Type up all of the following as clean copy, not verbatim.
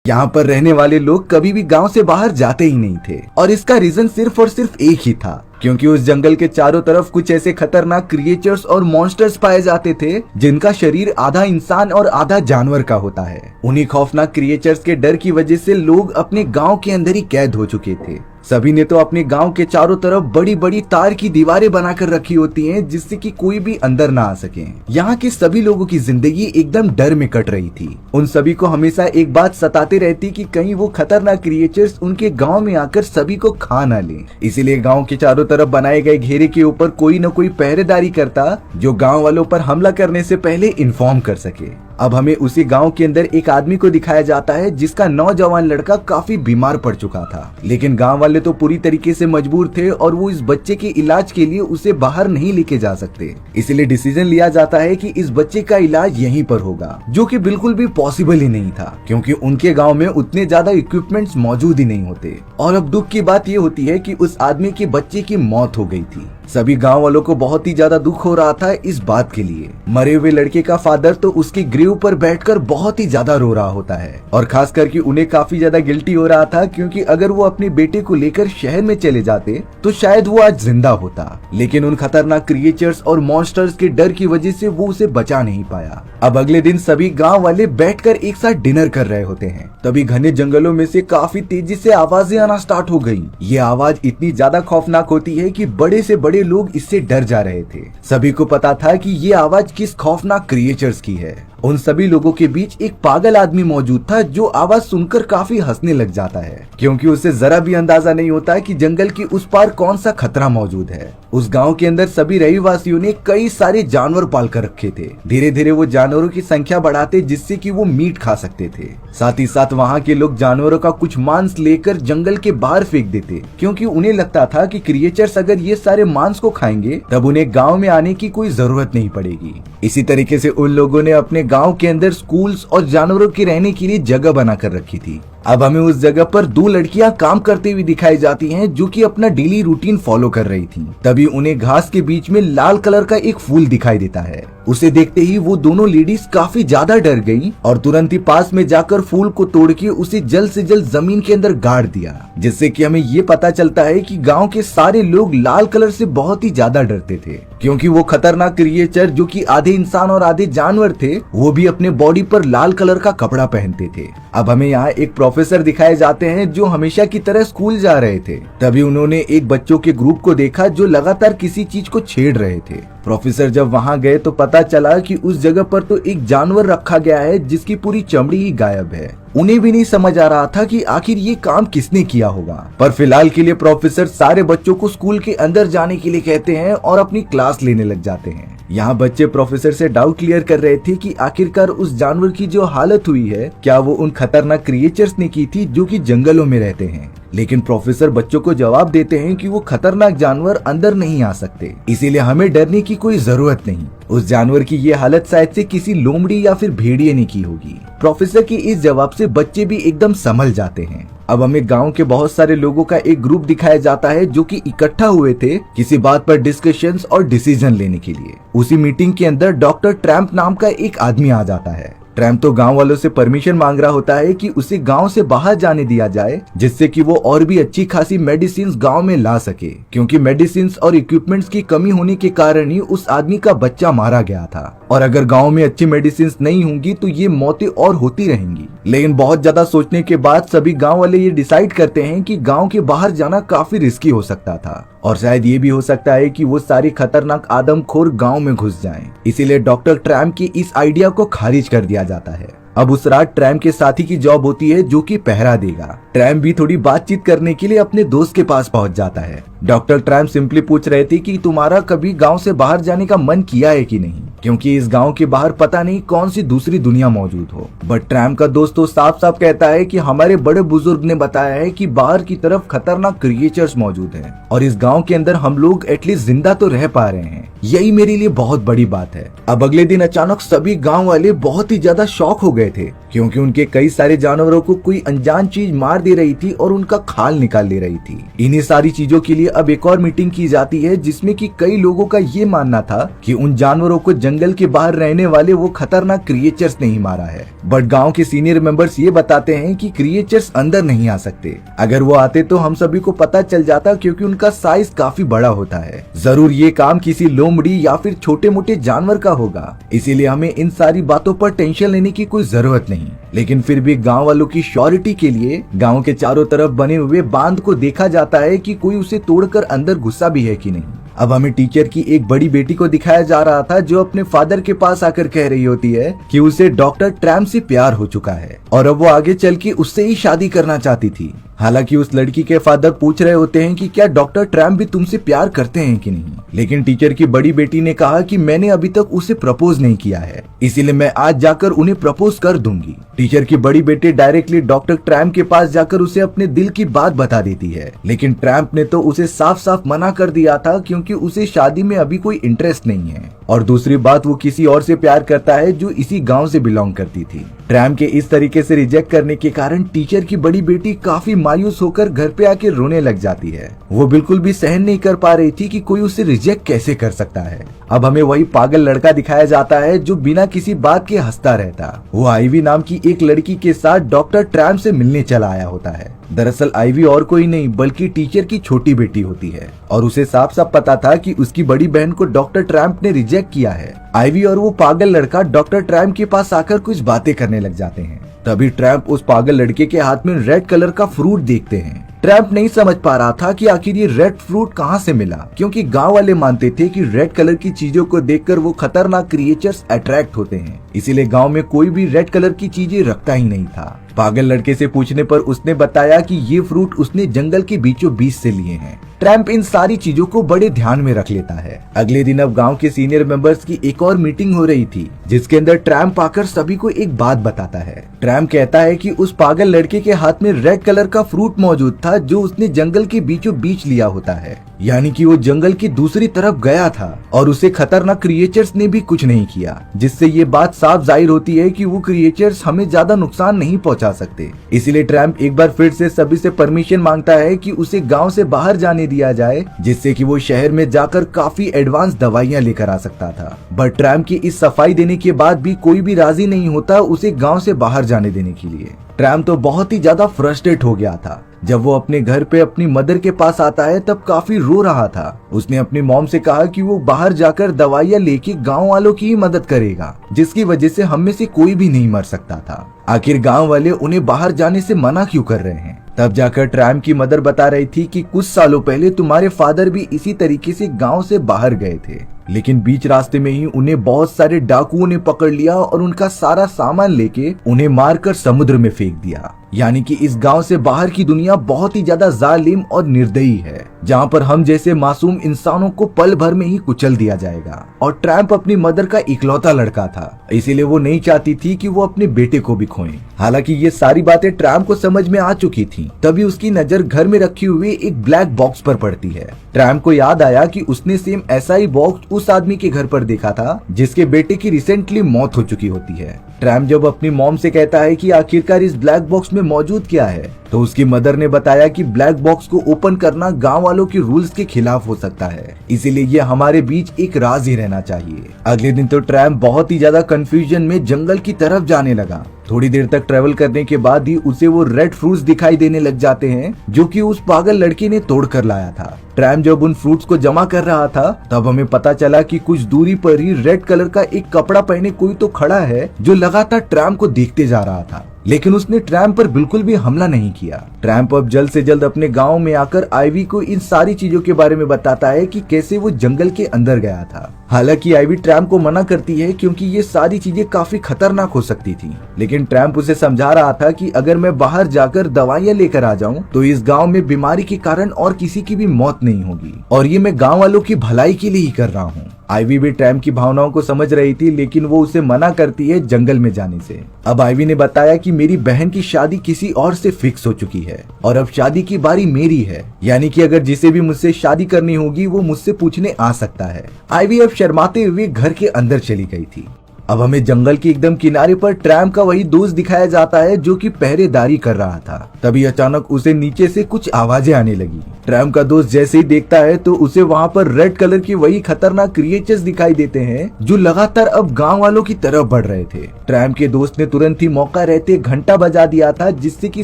यहाँ पर रहने वाले लोग कभी भी गांव से बाहर जाते ही नहीं थे और इसका रीजन सिर्फ और सिर्फ एक ही था, क्योंकि उस जंगल के चारों तरफ कुछ ऐसे खतरनाक क्रिएचर्स और मॉन्स्टर्स पाए जाते थे जिनका शरीर आधा इंसान और आधा जानवर का होता है। उन्हीं खौफनाक क्रिएचर्स के डर की वजह से लोग अपने गांव के अंदर ही कैद हो चुके थे। सभी ने तो अपने गांव के चारों तरफ बड़ी बड़ी तार की दीवारें बनाकर रखी होती हैं जिससे कि कोई भी अंदर ना आ सके। यहाँ के सभी लोगों की जिंदगी एकदम डर में कट रही थी। उन सभी को हमेशा एक बात सताते रहती कि कहीं वो खतरनाक क्रिएचर्स उनके गांव में आकर सभी को खा ना ले। इसीलिए गांव के चारों तरफ बनाए गए घेरे के ऊपर कोई न कोई पहरेदारी करता जो गाँव वालों पर हमला करने से पहले इन्फॉर्म कर सके। अब हमें उसी गांव के अंदर एक आदमी को दिखाया जाता है जिसका नौजवान लड़का काफी बीमार पड़ चुका था, लेकिन गांव वाले तो पूरी तरीके से मजबूर थे और वो इस बच्चे के इलाज के लिए उसे बाहर नहीं लेके जा सकते। इसलिए डिसीजन लिया जाता है कि इस बच्चे का इलाज यहीं पर होगा, जो कि बिल्कुल भी पॉसिबल ही नहीं था क्योंकि उनके गाँव में उतने ज्यादा इक्विपमेंट्स मौजूद ही नहीं होते। और अब दुख की बात ये होती है कि उस आदमी के बच्चे की मौत हो गई थी। सभी गांव वालों को बहुत ही ज्यादा दुख हो रहा था इस बात के लिए। मरे हुए लड़के का फादर तो उसके ग्रेव पर बैठकर बहुत ही ज्यादा रो रहा होता है और खास करके उन्हें काफी ज्यादा गिल्टी हो रहा था क्योंकि अगर वो अपने बेटे को लेकर शहर में चले जाते तो शायद वो आज जिंदा होता, लेकिन उन खतरनाक क्रिएचर्स और मॉन्स्टर्स के डर की वजह से वो उसे बचा नहीं पाया। अब अगले दिन सभी गाँव वाले बैठकर एक साथ डिनर कर रहे होते हैं, तभी घने जंगलों में से काफी तेजी से आवाजें आना स्टार्ट हो गई। ये आवाज इतनी ज्यादा खौफनाक होती है कि बड़े से बड़े लोग इससे डर जा रहे थे। सभी को पता था कि ये आवाज किस खौफनाक क्रिएचर्स की है। उन सभी लोगों के बीच एक पागल आदमी मौजूद था जो आवाज सुनकर काफी हंसने लग जाता है क्योंकि उसे जरा भी अंदाजा नहीं होता कि जंगल के उस पार कौन सा खतरा मौजूद है। उस गांव के अंदर सभी रहवासियों ने कई सारे जानवर पाल कर रखे थे। धीरे धीरे वो जानवरों की संख्या बढ़ाते जिससे कि वो मीट खा सकते थे। साथ ही साथ वहाँ के लोग जानवरों का कुछ मांस लेकर जंगल के बाहर फेंक देते क्योंकि उन्हें लगता था कि क्रिएचर्स अगर ये सारे मांस को खाएंगे तब उन्हें गाँव में आने की कोई जरूरत नहीं पड़ेगी। इसी तरीके से उन लोगों ने अपने गांव के अंदर स्कूल्स और जानवरों के रहने के लिए जगह बनाकर रखी थी। अब हमें उस जगह पर दो लड़कियां काम करते हुए दिखाई जाती हैं जो कि अपना डेली रूटीन फॉलो कर रही थी। तभी उन्हें घास के बीच में लाल कलर का एक फूल दिखाई देता है। उसे देखते ही वो दोनों लेडीज काफी ज्यादा डर गईं और तुरंत ही पास में जाकर फूल को तोड़ के उसे जल्द से जल्द जमीन के अंदर गाड़ दिया, जिससे कि हमें ये पता चलता है कि गांव के सारे लोग लाल कलर से बहुत ही ज्यादा डरते थे क्योंकि वो खतरनाक क्रिएचर जो कि आधे इंसान और आधे जानवर थे वो भी अपने बॉडी पर लाल कलर का कपड़ा पहनते थे। अब हमें यहाँ एक प्रोफेसर दिखाए जाते हैं जो हमेशा की तरह स्कूल जा रहे थे। तभी उन्होंने एक बच्चों के ग्रुप को देखा जो लगातार किसी चीज को छेड़ रहे थे। प्रोफेसर जब वहां गए तो पता चला कि उस जगह पर तो एक जानवर रखा गया है जिसकी पूरी चमड़ी ही गायब है। उन्हें भी नहीं समझ आ रहा था कि आखिर ये काम किसने किया होगा, पर फिलहाल के लिए प्रोफेसर सारे बच्चों को स्कूल के अंदर जाने के लिए कहते हैं और अपनी क्लास लेने लग जाते हैं। यहाँ बच्चे प्रोफेसर से डाउट क्लियर कर रहे थे कि आखिरकार उस जानवर की जो हालत हुई है क्या वो उन खतरनाक क्रिएचर्स ने की थी जो कि जंगलों में रहते हैं। लेकिन प्रोफेसर बच्चों को जवाब देते हैं कि वो खतरनाक जानवर अंदर नहीं आ सकते, इसीलिए हमें डरने की कोई जरूरत नहीं। उस जानवर की ये हालत शायद से किसी लोमड़ी या फिर भेड़िए ने की होगी। प्रोफेसर के इस जवाब से बच्चे भी एकदम संभल जाते हैं। अब हमें गांव के बहुत सारे लोगों का एक ग्रुप दिखाया जाता है जो कि इकट्ठा हुए थे किसी बात पर डिस्कशंस और डिसीजन लेने के लिए। उसी मीटिंग के अंदर डॉक्टर ट्रैम्प नाम का एक आदमी आ जाता है। ट्रैम्प तो गांव वालों से परमिशन मांग रहा होता है कि उसे गांव से बाहर जाने दिया जाए जिससे कि वो और भी अच्छी खासी मेडिसिन गांव में ला सके क्योंकि मेडिसिन और इक्विपमेंट्स की कमी होने के कारण ही उस आदमी का बच्चा मारा गया था और अगर गांव में अच्छी मेडिसिन नहीं होंगी तो ये मौतें और होती रहेंगी। लेकिन बहुत ज्यादा सोचने के बाद सभी गांव वाले ये डिसाइड करते हैं कि गांव के बाहर जाना काफी रिस्की हो सकता था और शायद ये भी हो सकता है कि वो सारे खतरनाक आदमखोर गांव में घुस जाएं। इसीलिए डॉक्टर ट्रैम्प की इस आइडिया को खारिज कर दिया जाता है। अब उस रात ट्रैम्प के साथी की जॉब होती है जो कि पहरा देगा। ट्रैम्प भी थोड़ी बातचीत करने के लिए अपने दोस्त के पास पहुंच जाता है। डॉक्टर ट्रैम्प सिंपली पूछ रहे थे कि तुम्हारा कभी गांव से बाहर जाने का मन किया है कि नहीं, क्योंकि इस गांव के बाहर पता नहीं कौन सी दूसरी दुनिया मौजूद हो। बट ट्रैम्प का दोस्त तो साफ साफ कहता है कि हमारे बड़े बुजुर्ग ने बताया है कि बाहर की तरफ खतरनाक क्रिएचर्स मौजूद हैं और इस गांव के अंदर हम लोग एटलीस्ट जिंदा तो रह पा रहे हैं। यही मेरे लिए बहुत बड़ी बात है। अब अगले दिन अचानक सभी गांव वाले बहुत ही ज्यादा शॉक हो गए थे क्योंकि उनके कई सारे जानवरों को कोई अनजान चीज मार दे रही थी और उनका खाल निकाल ले रही थी। इन्हीं सारी चीजों के लिए अब एक और मीटिंग की जाती है जिसमें कि कई लोगों का ये मानना था कि उन जानवरों को जंगल के बाहर रहने वाले वो खतरनाक क्रिएचर्स ने ही मारा है। बट गांव के सीनियर मेंबर्स ये बताते हैं कि क्रिएचर्स अंदर नहीं आ सकते। अगर वो आते तो हम सभी को पता चल जाता, क्योंकि उनका साइज काफी बड़ा होता है। जरूर ये काम किसी लोमड़ी या फिर छोटे मोटे जानवर का होगा, इसीलिए हमें इन सारी बातों पर टेंशन लेने की कोई जरूरत नहीं। लेकिन फिर भी गांव वालों की श्योरिटी के लिए गांव के चारों तरफ बने हुए बांध को देखा जाता है कि कोई उसे तोड़कर अंदर घुसा भी है कि नहीं। अब हमें टीचर की एक बड़ी बेटी को दिखाया जा रहा था जो अपने फादर के पास आकर कह रही होती है कि उसे डॉक्टर ट्रैम्प से प्यार हो चुका है और अब वो आगे चल के उससे ही शादी करना चाहती थी। हालांकि उस लड़की के फादर पूछ रहे होते हैं कि क्या डॉक्टर ट्रैम्प भी तुमसे प्यार करते हैं कि नहीं, लेकिन टीचर की बड़ी बेटी ने कहा कि मैंने अभी तक उसे प्रपोज नहीं किया है, इसीलिए मैं आज जाकर उन्हें प्रपोज कर दूंगी। टीचर की बड़ी बेटी डायरेक्टली डॉक्टर ट्रैम्प के पास जाकर उसे अपने दिल की बात बता देती है, लेकिन ट्रैम्प ने तो उसे साफ साफ मना कर दिया था क्योंकि उसे शादी में अभी कोई इंटरेस्ट नहीं है। और दूसरी बात, वो किसी और से प्यार करता है जो इसी गांव से बिलोंग करती थी। ट्रैम्प के इस तरीके से रिजेक्ट करने के कारण टीचर की बड़ी बेटी काफी मायूस होकर घर पे आके रोने लग जाती है। वो बिल्कुल भी सहन नहीं कर पा रही थी कि कोई उसे रिजेक्ट कैसे कर सकता है। अब हमें वही पागल लड़का दिखाया जाता है जो बिना किसी बात के हंसता रहता। वो आईवी नाम की एक लड़की के साथ डॉक्टर ट्रैम्प से मिलने चला आया होता है। दरअसल आईवी और कोई नहीं बल्कि टीचर की छोटी बेटी होती है और उसे साफ साफ पता था कि उसकी बड़ी बहन को डॉक्टर ट्रैम्प ने रिजेक्ट किया है। आईवी और वो पागल लड़का डॉक्टर ट्रैम्प के पास आकर कुछ बातें करने लग जाते हैं। तभी ट्रैम्प उस पागल लड़के के हाथ में रेड कलर का फ्रूट देखते हैं। ट्रैम्प नहीं समझ पा रहा था कि आखिर ये रेड फ्रूट कहाँ से मिला, क्योंकि गांव वाले मानते थे कि रेड कलर की चीजों को देखकर वो खतरनाक क्रिएचर्स अट्रैक्ट होते हैं, इसीलिए गांव में कोई भी रेड कलर की चीजें रखता ही नहीं था। पागल लड़के से पूछने पर उसने बताया कि ये फ्रूट उसने जंगल के बीचों बीच से लिए हैं। ट्रैम्प इन सारी चीजों को बड़े ध्यान में रख लेता है। अगले दिन अब गांव के सीनियर मेंबर्स की एक और मीटिंग हो रही थी जिसके अंदर ट्रैम्प आकर सभी को एक बात बताता है। ट्रैम्प कहता है कि उस पागल लड़के के हाथ में रेड कलर का फ्रूट मौजूद था जो उसने जंगल के बीचों बीच लिया होता है, यानी कि वो जंगल की दूसरी तरफ गया था और उसे खतरनाक क्रिएचर्स ने भी कुछ नहीं किया, जिससे ये बात साफ जाहिर होती है कि वो क्रिएचर्स हमें ज्यादा नुकसान नहीं पहुंचा सकते। इसीलिए ट्रैम्प एक बार फिर से सभी से परमिशन मांगता है कि उसे गांव से बाहर जाने दिया जाए, जिससे कि वो शहर में जाकर काफी एडवांस दवाइयां लेकर आ सकता था। बट ट्रैम्प की इस सफाई देने के बाद भी कोई भी राजी नहीं होता उसे गांव से बाहर जाने देने के लिए। ट्रैम्प तो बहुत ही ज्यादा फ्रस्ट्रेट हो गया था। जब वो अपने घर पे अपनी मदर के पास आता है तब काफी रो रहा था। उसने अपनी मॉम से कहा कि वो बाहर जाकर दवाइयां लेके गांव वालों की ही मदद करेगा, जिसकी वजह से हम में से कोई भी नहीं मर सकता था। आखिर गांव वाले उन्हें बाहर जाने से मना क्यों कर रहे हैं? तब जाकर ट्रैम्प की मदर बता रही थी कि कुछ सालों पहले तुम्हारे फादर भी इसी तरीके से गांव से बाहर गए थे, लेकिन बीच रास्ते में ही उन्हें बहुत सारे डाकुओं ने पकड़ लिया और उनका सारा सामान लेके उन्हें मारकर समुद्र में फेंक दिया। यानी कि इस गांव से बाहर की दुनिया बहुत ही ज्यादा जालिम और निर्दयी है, जहां पर हम जैसे मासूम इंसानों को पल भर में ही कुचल दिया जाएगा। और ट्रैम्प अपनी मदर का इकलौता लड़का था, इसीलिए वो नहीं चाहती थी कि वो अपने बेटे को भी खोए। हालांकि ये सारी बातें ट्रैम्प को समझ में आ चुकी थी। तभी उसकी नजर घर में रखी हुई एक ब्लैक बॉक्स पर पड़ती है। ट्रैम्प को याद आया कि उसने सेम ऐसा ही बॉक्स उस आदमी के घर पर देखा था जिसके बेटे की रिसेंटली मौत हो चुकी होती है। ट्रैम्प जब अपनी मॉम से कहता है कि आखिरकार इस ब्लैक बॉक्स में मौजूद क्या है, तो उसकी मदर ने बताया कि ब्लैक बॉक्स को ओपन करना गांव वालों के रूल्स के खिलाफ हो सकता है, इसीलिए ये हमारे बीच एक राज ही रहना चाहिए। अगले दिन तो ट्रैम्प बहुत ही ज्यादा कंफ्यूजन में जंगल की तरफ जाने लगा। थोड़ी देर तक ट्रेवल करने के बाद ही उसे वो रेड फ्रूट्स दिखाई देने लग जाते हैं जो कि उस पागल लड़की ने तोड़ कर लाया था। ट्रैम्प जब उन फ्रूट्स को जमा कर रहा था तब हमें पता चला कि कुछ दूरी पर ही रेड कलर का एक कपड़ा पहने कोई तो खड़ा है जो लगातार ट्रैम्प को देखते जा रहा था, लेकिन उसने ट्रैम्प पर बिल्कुल भी हमला नहीं किया। ट्रैम्प अब जल्द से जल्द अपने गांव में आकर आईवी को इन सारी चीजों के बारे में बताता है कि कैसे वो जंगल के अंदर गया था। हालांकि आईवी ट्रैम्प को मना करती है क्योंकि ये सारी चीजें काफी खतरनाक हो सकती थी, लेकिन ट्रैम्प उसे समझा रहा था कि अगर मैं बाहर जाकर दवाइयां लेकर आ जाऊं तो इस गांव में बीमारी के कारण और किसी की भी मौत नहीं होगी, और ये मैं गांव वालों की भलाई के लिए ही कर रहा हूँ। आईवी भी ट्रैम्प की भावनाओं को समझ रही थी, लेकिन वो उसे मना करती है जंगल में जाने से। अब आईवी ने बताया कि मेरी बहन की शादी किसी और से फिक्स हो चुकी है और अब शादी की बारी मेरी है, यानी कि अगर जिसे भी मुझसे शादी करनी होगी वो मुझसे पूछने आ सकता है। आईवी अब शर्माते हुए घर के अंदर चली गई थी। अब हमें जंगल के एकदम किनारे पर ट्रैम का वही दोस्त दिखाया जाता है जो कि पहरेदारी कर रहा था। तभी अचानक उसे नीचे से कुछ आवाजें आने लगी। ट्रैम का दोस्त जैसे ही देखता है तो उसे वहाँ पर रेड कलर की वही खतरनाक क्रिएचर्स दिखाई देते हैं जो लगातार अब गांव वालों की तरफ बढ़ रहे थे। ट्रैम के दोस्त ने तुरंत ही मौका रहते घंटा बजा दिया था जिससे कि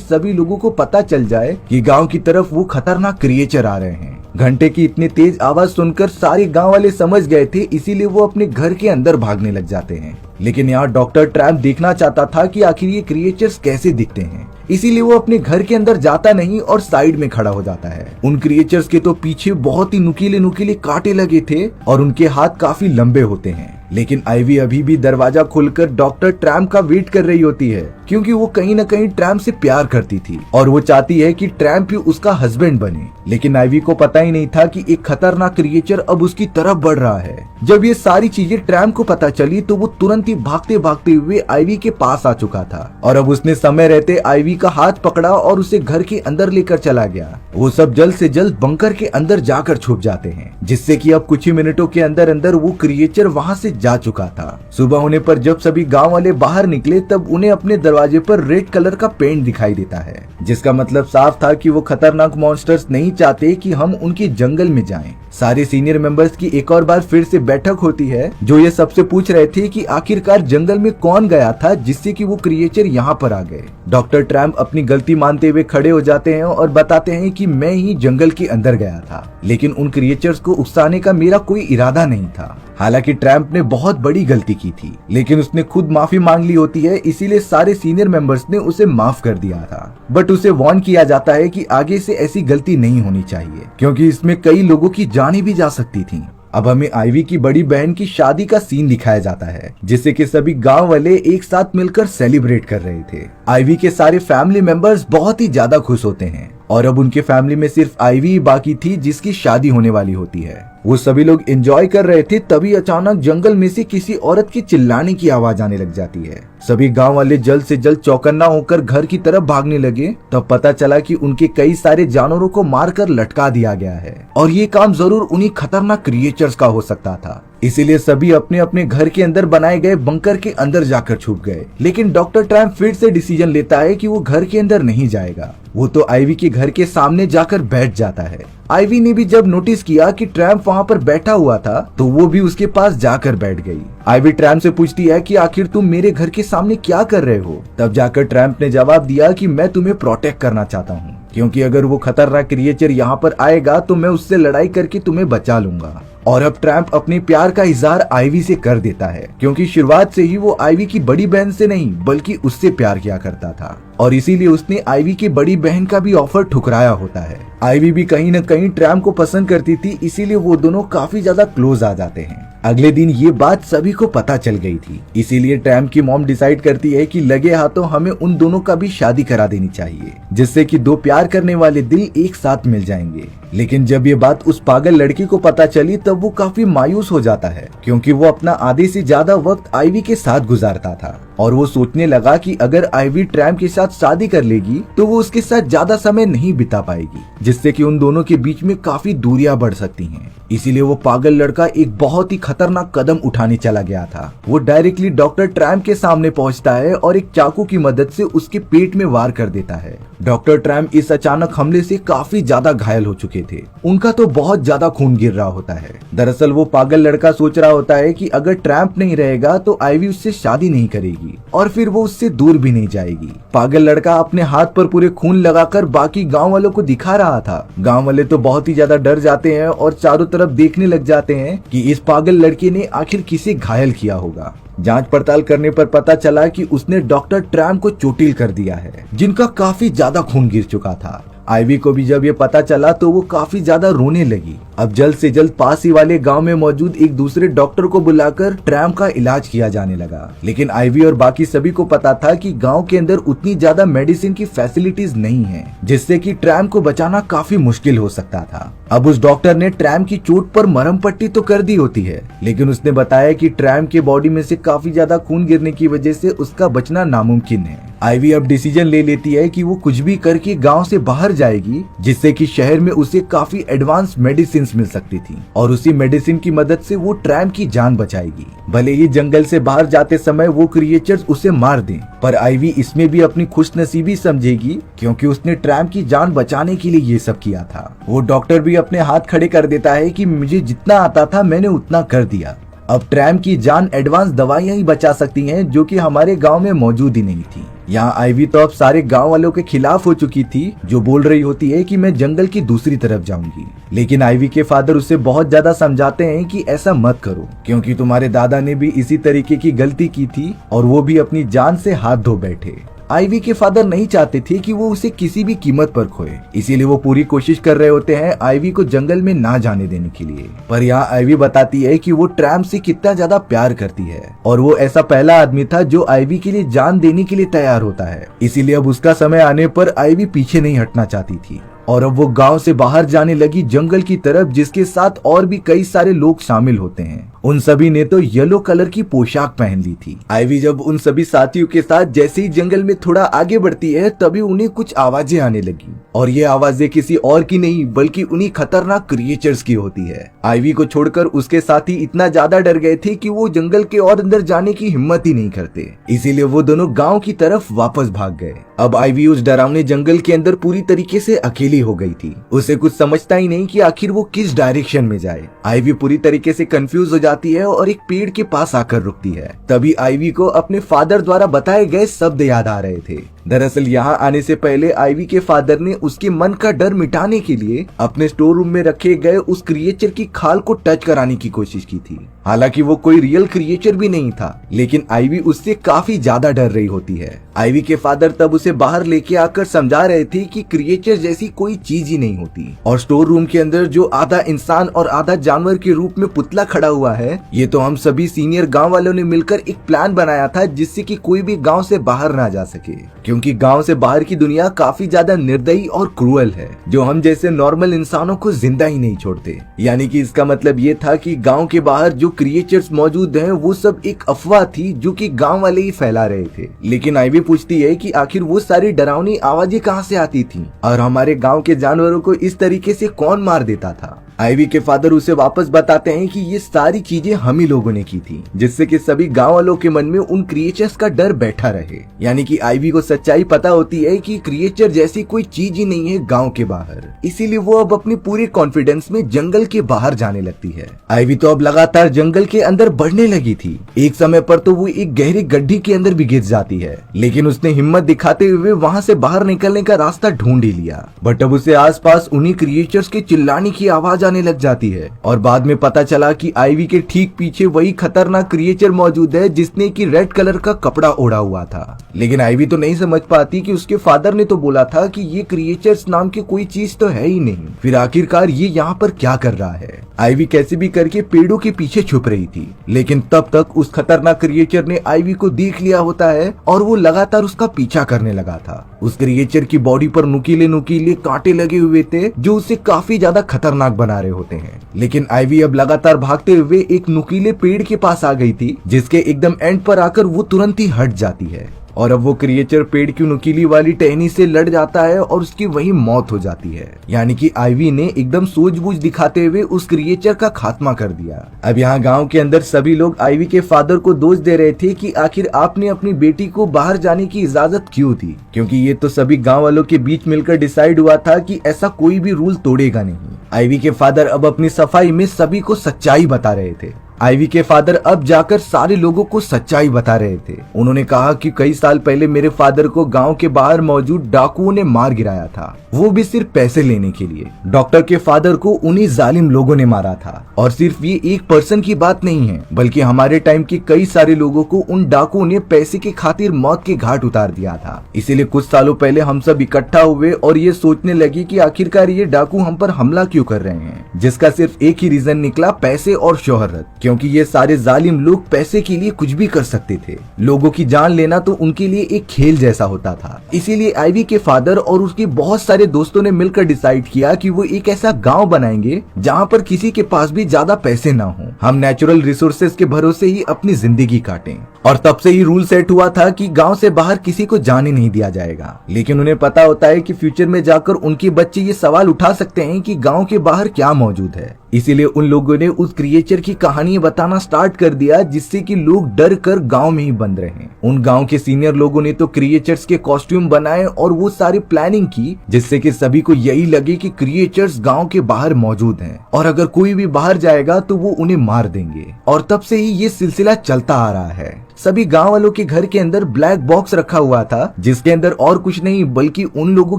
सभी लोगों को पता चल जाए कि गांव की तरफ वो खतरनाक क्रिएचर आ रहे हैं। घंटे की इतनी तेज आवाज सुनकर सारे गांव वाले समझ गए थे, इसीलिए वो अपने घर के अंदर भागने लग जाते हैं। लेकिन यहाँ डॉक्टर ट्रैम देखना चाहता था कि आखिर ये क्रिएचर्स कैसे दिखते हैं, इसीलिए वो अपने घर के अंदर जाता नहीं और साइड में खड़ा हो जाता है। उन क्रिएचर्स के तो पीछे बहुत ही नुकीले नुकीले कांटे लगे थे और उनके हाथ काफी लंबे होते हैं। लेकिन आइवी अभी भी दरवाजा खोलकर डॉक्टर ट्रैम का वेट कर रही होती है, क्योंकि वो कहीं न कहीं ट्रैम से प्यार करती थी और वो चाहती है कि ट्रैम भी उसका हस्बैंड बने। लेकिन आइवी को पता ही नहीं था कि एक खतरनाक क्रिएचर अब उसकी तरफ बढ़ रहा है। जब ये सारी चीजें ट्रैम को पता चली तो वो तुरंत ही भागते भागते हुए आइवी के पास आ चुका था और अब उसने समय रहते आइवी का हाथ पकड़ा और उसे घर के अंदर लेकर चला गया। वो सब जल्द से जल्द बंकर के अंदर जाकर छुप जाते हैं, जिससे कि अब कुछ ही मिनटों के अंदर अंदर वो क्रिएचर वहाँ से जा चुका था। सुबह होने पर जब सभी गांव वाले बाहर निकले तब उन्हें अपने दरवाजे पर रेड कलर का पेंट दिखाई देता है, जिसका मतलब साफ था कि वो खतरनाक मॉन्स्टर्स नहीं चाहते कि हम उनके जंगल में जाएं। सारे सीनियर मेंबर्स की एक और बार फिर से बैठक होती है, जो ये सबसे पूछ रहे थे कि आखिरकार जंगल में कौन गया था जिससे कि वो क्रिएचर यहाँ पर आ गए। डॉक्टर ट्रैम अपनी गलती मानते हुए खड़े हो जाते हैं और बताते हैं कि मैं ही जंगल के अंदर गया था, लेकिन उन क्रिएचर्स को उकसाने का मेरा कोई इरादा नहीं था। हालांकि ट्रैम्प ने बहुत बड़ी गलती की थी, लेकिन उसने खुद माफी मांग ली होती है, इसीलिए सारे सीनियर मेंबर्स ने उसे माफ कर दिया था। बट उसे वार्न किया जाता है कि आगे से ऐसी गलती नहीं होनी चाहिए, क्योंकि इसमें कई लोगों की जानें भी जा सकती थी। अब हमें आइवी की बड़ी बहन की शादी का सीन दिखाया जाता है, जिससे कि सभी गांव वाले एक साथ मिलकर सेलिब्रेट कर रहे थे। आइवी के सारे फैमिली मेंबर्स बहुत ही ज्यादा खुश होते हैं और अब उनके फैमिली में सिर्फ आइवी बाकी थी जिसकी शादी होने वाली होती है। वो सभी लोग एंजॉय कर रहे थे, तभी अचानक जंगल में से किसी औरत की चिल्लाने की आवाज आने लग जाती है। सभी गांव वाले जल्द से जल्द चौकन्ना होकर घर की तरफ भागने लगे। तब पता चला कि उनके कई सारे जानवरों को मारकर लटका दिया गया है और ये काम जरूर उन्हीं खतरनाक क्रिएचर्स का हो सकता था। इसीलिए सभी अपने अपने घर के अंदर बनाए गए बंकर के अंदर जाकर छुप गए। लेकिन डॉक्टर ट्रैम फिर से डिसीजन लेता है कि वो घर के अंदर नहीं जाएगा। वो तो आइवी के घर के सामने जाकर बैठ जाता है। आइवी ने भी जब नोटिस किया कि ट्रैम्प वहाँ पर बैठा हुआ था तो वो भी उसके पास जाकर बैठ गई। आइवी ट्रैम्प से पूछती है कि आखिर तुम मेरे घर के सामने क्या कर रहे हो। तब जाकर ट्रैम्प ने जवाब दिया कि मैं तुम्हें प्रोटेक्ट करना चाहता हूँ, क्योंकि अगर वो खतरनाक क्रिएचर यहाँ पर आएगा तो मैं उससे लड़ाई करके तुम्हें बचा लूंगा। और अब ट्रैम्प अपने प्यार का इजहार आइवी से कर देता है, क्योंकि शुरुआत से ही वो आइवी की बड़ी बहन से नहीं बल्कि उससे प्यार किया करता था और इसीलिए उसने आइवी की बड़ी बहन का भी ऑफर ठुकराया होता है। आइवी भी कहीं न कहीं ट्रैम्प को पसंद करती थी, इसीलिए वो दोनों काफी ज्यादा क्लोज आ जाते हैं। अगले दिन ये बात सभी को पता चल गई थी, इसीलिए ट्रैम्प की मॉम डिसाइड करती है कि लगे हाथों हमें उन दोनों का भी शादी करा देनी चाहिए, जिससे कि दो प्यार करने वाले दिल एक साथ मिल जाएंगे। लेकिन जब ये बात उस पागल लड़की को पता चली तब वो काफी मायूस हो जाता है, क्योंकि वो अपना आधे से ज्यादा वक्त आइवी के साथ गुजारता था और वो सोचने लगा कि अगर आइवी ट्रैम्प के साथ शादी कर लेगी तो वो उसके साथ ज्यादा समय नहीं बिता पाएगी, जिससे कि उन दोनों के बीच में काफी दूरियां बढ़ सकती हैं। इसीलिए वो पागल लड़का एक बहुत ही खतरनाक कदम उठाने चला गया था। वो डायरेक्टली डॉक्टर ट्रैम्प के सामने पहुंचता है और एक चाकू की मदद से उसके पेट में वार कर देता है। डॉक्टर ट्रैम्प इस अचानक हमले से काफी ज्यादा घायल हो चुके थे। उनका तो बहुत ज्यादा खून गिर रहा होता है। दरअसल वो पागल लड़का सोच रहा होता है कि अगर ट्रैम्प नहीं रहेगा तो आइवी उससे शादी नहीं करेगी और फिर वो उससे दूर भी नहीं जाएगी। पागल लड़का अपने हाथ पर पूरे खून लगाकर बाकी गांव वालों को दिखा रहा था। गांव वाले तो बहुत ही ज्यादा डर जाते हैं और चारों तरफ देखने लग जाते हैं कि इस पागल लड़के ने आखिर किसे घायल किया होगा। जांच पड़ताल करने पर पता चला कि उसने डॉक्टर ट्रैम्प को चोटिल कर दिया है, जिनका काफी ज्यादा खून गिर चुका था। आइवी को भी जब ये पता चला तो वो काफी ज्यादा रोने लगी। अब जल्द से जल्द पास ही वाले गांव में मौजूद एक दूसरे डॉक्टर को बुलाकर ट्रैम्प का इलाज किया जाने लगा। लेकिन आइवी और बाकी सभी को पता था कि गांव के अंदर उतनी ज्यादा मेडिसिन की फैसिलिटीज नहीं है, जिससे कि ट्रैम्प को बचाना काफी मुश्किल हो सकता था। अब उस डॉक्टर ने ट्रैम्प की चोट पर मरहम पट्टी तो कर दी होती है, लेकिन उसने बताया कि ट्रैम्प के बॉडी में से काफी ज्यादा खून गिरने की वजह से उसका बचना नामुमकिन है। आइवी अब डिसीजन ले लेती है कि वो कुछ भी करके गांव से बाहर जाएगी, जिससे कि शहर में उसे काफी एडवांस मेडिसिन मिल सकती थी और उसी मेडिसिन की मदद से वो ट्रैम की जान बचाएगी। भले ही जंगल से बाहर जाते समय वो क्रिएचर्स उसे मार दें, पर आइवी इसमें भी अपनी खुशनसीबी समझेगी क्योंकि उसने ट्रैम की जान बचाने के लिए ये सब किया था। वो डॉक्टर भी अपने हाथ खड़े कर देता है कि मुझे जितना आता था मैंने उतना कर दिया। अब ट्रैम की जान एडवांस दवाइयां ही बचा सकती हैं जो कि हमारे गांव में मौजूद ही नहीं थी। यहाँ आइवी तो अब सारे गांव वालों के खिलाफ हो चुकी थी, जो बोल रही होती है कि मैं जंगल की दूसरी तरफ जाऊंगी। लेकिन आइवी के फादर उसे बहुत ज्यादा समझाते हैं कि ऐसा मत करो क्योंकि तुम्हारे दादा ने भी इसी तरीके की गलती की थी और वो भी अपनी जान से हाथ धो बैठे। आइवी के फादर नहीं चाहते थे कि वो उसे किसी भी कीमत पर खोए, इसीलिए वो पूरी कोशिश कर रहे होते हैं आइवी को जंगल में ना जाने देने के लिए। पर यहाँ आइवी बताती है कि वो ट्रैम से कितना ज्यादा प्यार करती है और वो ऐसा पहला आदमी था जो आइवी के लिए जान देने के लिए तैयार होता है। इसीलिए अब उसका समय आने पर आइवी पीछे नहीं हटना चाहती थी और अब वो गांव से बाहर जाने लगी जंगल की तरफ, जिसके साथ और भी कई सारे लोग शामिल होते हैं। उन सभी ने तो येलो कलर की पोशाक पहन ली थी। आइवी जब उन सभी साथियों के साथ जैसे ही जंगल में थोड़ा आगे बढ़ती है तभी उन्हें कुछ आवाजें आने लगी और ये आवाजें किसी और की नहीं बल्कि उन्हीं खतरनाक क्रिएचर्स की होती है। आइवी को छोड़कर उसके साथी इतना ज्यादा डर गए थे कि वो जंगल के और अंदर जाने की हिम्मत ही नहीं करते, इसीलिए वो दोनों गाँव की तरफ वापस भाग गए। अब आइवी उस डरावने जंगल के अंदर पूरी तरीके से अकेली हो गई थी। उसे कुछ समझता ही नहीं कि आखिर वो किस डायरेक्शन में जाए। आइवी पूरी तरीके से कंफ्यूज हो जाती है और एक पेड़ के पास आकर रुकती है। तभी आइवी को अपने फादर द्वारा बताए गए शब्द याद आ रहे थे। दरअसल यहाँ आने से पहले आइवी के फादर ने उसके मन का डर मिटाने के लिए अपने स्टोर रूम में रखे गए उस क्रिएचर की खाल को टच कराने की कोशिश की थी। हालांकि वो कोई रियल क्रिएचर भी नहीं था, लेकिन आइवी उससे काफी ज्यादा डर रही होती है। आइवी के फादर तब उसे बाहर लेके आकर समझा रहे थे कि क्रिएचर जैसी कोई चीज ही नहीं होती और स्टोर रूम के अंदर जो आधा इंसान और आधा जानवर के रूप में पुतला खड़ा हुआ है, ये तो हम सभी सीनियर गांव वालों ने मिलकर एक प्लान बनाया था जिससे कि कोई भी गांव से बाहर ना जा सके, क्योंकि गांव से बाहर की दुनिया काफी ज्यादा निर्दयी और क्रूअल है जो हम जैसे नॉर्मल इंसानों को जिंदा ही नहीं छोड़ते। यानी कि इसका मतलब ये था कि गांव के बाहर जो क्रिएचर्स मौजूद हैं वो सब एक अफवाह थी जो कि गांव वाले ही फैला रहे थे। लेकिन आइवी पूछती है कि आखिर वो सारी डरावनी आवाजें कहां से आती थी और हमारे गांव के जानवरों को इस तरीके से कौन मार देता था। आइवी के फादर उसे वापस बताते हैं कि ये सारी चीजें हम ही लोगों ने की थी, जिससे कि सभी गांव वालों के मन में उन क्रिएचर्स का डर बैठा रहे। यानी कि आइवी को सच्चाई पता होती है कि क्रिएचर जैसी कोई चीज ही नहीं है गांव के बाहर, इसीलिए वो अब अपनी पूरी कॉन्फिडेंस में जंगल के बाहर जाने लगती है। आइवी तो अब लगातार जंगल के अंदर बढ़ने लगी थी। एक समय पर तो वो एक गहरी गड्ढी के अंदर भी गिर जाती है, लेकिन उसने हिम्मत दिखाते हुए वहाँ से बाहर निकलने का रास्ता ढूंढ ही लिया। बट अब उसे आसपास उन्हीं क्रिएचर्स के चिल्लाने की आवाज आने लग जाती है और बाद में पता चला कि आइवी के ठीक पीछे वही खतरनाक क्रिएचर मौजूद है जिसने की रेड कलर का कपड़ा ओढ़ा हुआ था। लेकिन आइवी तो नहीं समझ पाती कि उसके फादर ने तो बोला था कि ये क्रिएचर्स नाम की कोई चीज तो है ही नहीं, फिर आखिरकार ये यहाँ पर क्या कर रहा है। आइवी कैसे भी करके पेड़ों के पीछे छुप रही थी, लेकिन तब तक उस खतरनाक क्रिएचर ने आइवी को देख लिया होता है और वो लगातार उसका पीछा करने लगा था। उस क्रिएचर की बॉडी पर नुकीले नुकीले कांटे लगे हुए थे जो उसे काफी ज्यादा खतरनाक बना रहे होते हैं। लेकिन आइवी अब लगातार भागते हुए एक नुकीले पेड़ के पास आ गई थी, जिसके एकदम एंड पर आकर वो तुरंत ही हट जाती है और अब वो क्रिएचर पेड़ की नुकीली वाली टहनी से लड़ जाता है और उसकी वही मौत हो जाती है। यानी कि आइवी ने एकदम सूझबूझ दिखाते हुए उस क्रिएचर का खात्मा कर दिया। अब यहाँ गांव के अंदर सभी लोग आइवी के फादर को दोष दे रहे थे कि आखिर आपने अपनी बेटी को बाहर जाने की इजाजत क्यों दी, क्योंकि ये तो सभी गाँव वालों के बीच मिलकर डिसाइड हुआ था कि ऐसा कोई भी रूल तोड़ेगा नहीं। आइवी के फादर अब अपनी सफाई में सभी को सच्चाई बता रहे थे। आइवी के फादर अब जाकर सारे लोगों को सच्चाई बता रहे थे। उन्होंने कहा कि कई साल पहले मेरे फादर को गांव के बाहर मौजूद डाकुओं ने मार गिराया था, वो भी सिर्फ पैसे लेने के लिए। डॉक्टर के फादर को उन्हीं जालिम लोगों ने मारा था और सिर्फ ये एक पर्सन की बात नहीं है, बल्कि हमारे टाइम के कई सारे लोगों को उन डाकुओं ने पैसे की खातिर मौत के घाट उतार दिया था। इसीलिए कुछ सालों पहले हम सब इकट्ठा हुए और ये सोचने लगे कि आखिरकार ये डाकू हम पर हमला क्यों कर रहे हैं, जिसका सिर्फ एक ही रीजन निकला, पैसे और शोहरत। क्योंकि ये सारे जालिम लोग पैसे के लिए कुछ भी कर सकते थे। लोगों की जान लेना तो उनके लिए एक खेल जैसा होता था। इसीलिए आइवी के फादर और उसके बहुत सारे दोस्तों ने मिलकर डिसाइड किया कि वो एक ऐसा गांव बनाएंगे जहां पर किसी के पास भी ज्यादा पैसे ना हो। हम नेचुरल रिसोर्सेज के भरोसे ही अपनी जिंदगी काटें। और तब से ही रूल सेट हुआ था कि गांव से बाहर किसी को जाने नहीं दिया जाएगा। लेकिन उन्हें पता होता है कि फ्यूचर में जाकर उनके बच्चे ये सवाल उठा सकते हैं कि गांव के बाहर क्या मौजूद है। इसीलिए उन लोगों ने उस क्रिएचर की कहानी बताना स्टार्ट कर दिया, जिससे कि लोग डर कर गांव में ही बंद रहे। उन गांव के सीनियर लोगों ने तो क्रिएचर्स के कॉस्ट्यूम बनाए और वो सारी प्लानिंग की, जिससे कि सभी को यही लगे कि क्रिएचर्स गांव के बाहर मौजूद हैं और अगर कोई भी बाहर जाएगा तो वो उन्हें मार देंगे। और तब से ही ये सिलसिला चलता आ रहा है। सभी गांव वालों के घर के अंदर ब्लैक बॉक्स रखा हुआ था, जिसके अंदर और कुछ नहीं बल्कि उन लोगों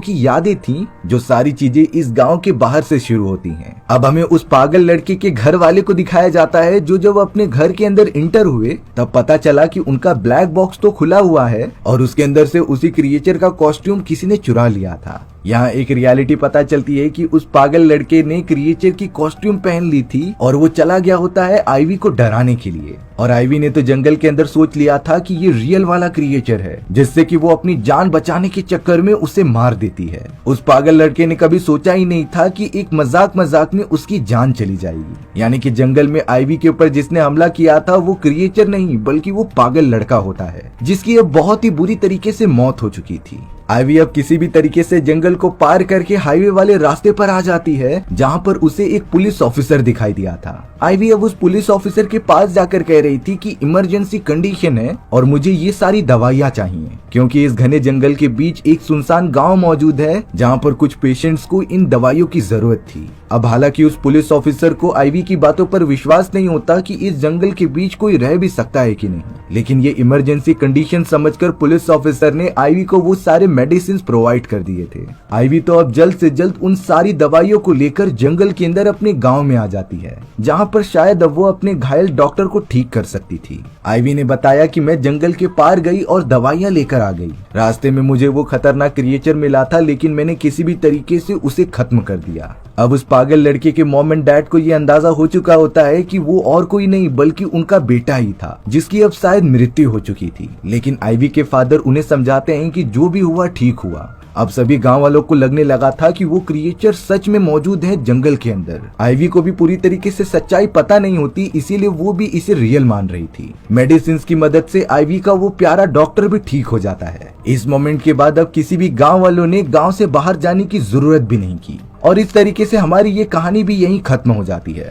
की यादें थी, जो सारी चीजें इस गांव के बाहर से शुरू होती हैं। अब हमें उस पागल लड़के के घर वाले को दिखाया जाता है, जो जब अपने घर के अंदर इंटर हुए तब पता चला कि उनका ब्लैक बॉक्स तो खुला हुआ है और उसके अंदर से उसी क्रिएचर का कॉस्ट्यूम किसी ने चुरा लिया था। यहाँ एक रियलिटी पता चलती है कि उस पागल लड़के ने क्रिएचर की कॉस्ट्यूम पहन ली थी और वो चला गया होता है आइवी को डराने के लिए। और आइवी ने तो जंगल के अंदर सोच लिया था कि ये रियल वाला क्रिएचर है, जिससे कि वो अपनी जान बचाने के चक्कर में उसे मार देती है। उस पागल लड़के ने कभी सोचा ही नहीं था कि एक मजाक में उसकी जान चली जाएगी। यानी कि जंगल में आइवी के ऊपर जिसने हमला किया था वो क्रिएचर नहीं बल्कि वो पागल लड़का होता है, जिसकी अब बहुत ही बुरी तरीके से मौत हो चुकी थी। आइवी अब किसी भी तरीके से जंगल को पार करके हाईवे वाले रास्ते पर आ जाती है, जहां पर उसे एक पुलिस ऑफिसर दिखाई दिया था। आइवी अब उस पुलिस ऑफिसर के पास जाकर कह रही थी कि इमरजेंसी कंडीशन है और मुझे ये सारी दवाइयाँ चाहिए, क्योंकि इस घने जंगल के बीच एक सुनसान गांव मौजूद है जहां पर कुछ पेशेंट्स को इन दवाइयों की जरूरत थी। अब हालांकि उस पुलिस ऑफिसर को आइवी की बातों पर विश्वास नहीं होता कि इस जंगल के बीच कोई रह भी सकता है कि नहीं, लेकिन ये इमरजेंसी कंडीशन समझकर पुलिस ऑफिसर ने आइवी को वो सारे मेडिसिन प्रोवाइड कर दिए थे। आइवी तो अब जल्द से जल्द उन सारी दवाइयों को लेकर जंगल के अंदर अपने गांव में आ जाती है, जहां पर शायद अब वो अपने घायल डॉक्टर को ठीक कर सकती थी। आइवी ने बताया कि मैं जंगल के पार गई और दवाइयां लेकर आ गई। रास्ते में मुझे वो खतरनाक क्रिएचर मिला था, लेकिन मैंने किसी भी तरीके से उसे खत्म कर दिया। अब उस पागल लड़के के मॉम एंड डैड को ये अंदाजा हो चुका होता है कि वो और कोई नहीं बल्कि उनका बेटा ही था, जिसकी अब शायद मृत्यु हो चुकी थी। लेकिन आइवी के फादर उन्हें समझाते हैं कि जो भी हुआ ठीक हुआ। अब सभी गांव वालों को लगने लगा था कि वो क्रिएचर सच में मौजूद है जंगल के अंदर। आइवी को भी पूरी तरीके से सच्चाई पता नहीं होती, इसीलिए वो भी इसे रियल मान रही थी। मेडिसिन की मदद से आइवी का वो प्यारा डॉक्टर भी ठीक हो जाता है। इस मोमेंट के बाद अब किसी भी गांव वालों ने गांव से बाहर जाने की जरूरत भी नहीं की और इस तरीके से हमारी ये कहानी भी यहीं खत्म हो जाती है।